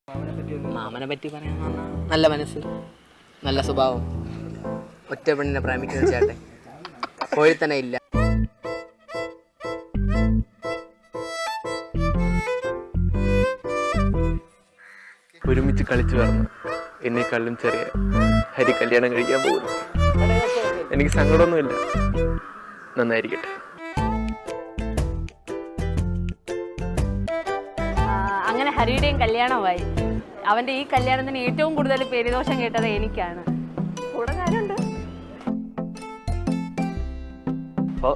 മാമനെ പറ്റി പറയാൻ നല്ല മനസ്സ്, നല്ല സ്വഭാവം, ഒറ്റ പെണ്ണിനെ പ്രേമിക്കുന്ന ചേട്ടൻ കോഴി തന്നെ ഇല്ല. ഒരുമിച്ച് കളിച്ചു വളർന്നു എന്നെക്കാളും ചെറിയ ഹരി കല്യാണം കഴിക്കാൻ പോകുന്നു. എനിക്ക് സങ്കടമൊന്നുമില്ല, നന്നായിരിക്കട്ടെ. അങ്ങനെ ഹരിയുടെയും കല്യാണമായി. അവൻ്റെ ഈ കല്യാണത്തിന് ഏറ്റവും കൂടുതൽ പേരുദോഷം കേട്ടത് എനിക്കാണ്. കൂടെ കാര്യമുണ്ട്. അപ്പോൾ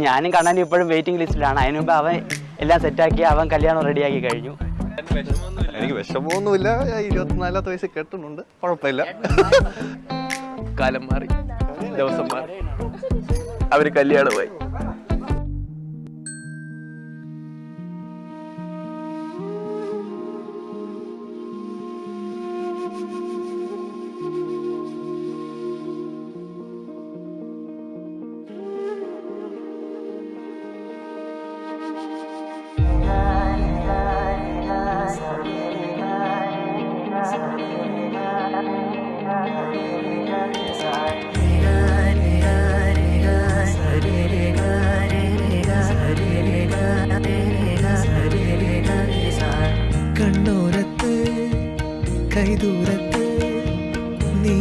ഞാനും കണ്ണനും ഇപ്പോഴും വെയിറ്റിംഗ് ലിസ്റ്റിലാണ്. അതിന് മുമ്പ് അവൻ എല്ലാം സെറ്റാക്കി അവൻ കല്യാണം റെഡിയാക്കി കഴിഞ്ഞു. എനിക്ക് വിഷമമൊന്നുമില്ല. 24 വയസ്സിൽ കെട്ടുന്നുണ്ട്, കുഴപ്പമില്ല. കാലം മാറി, ദിവസം മാറി, അവര് കല്യാണമായി. കണ്ണോരത്ത് കൈദൂരത്ത് നീ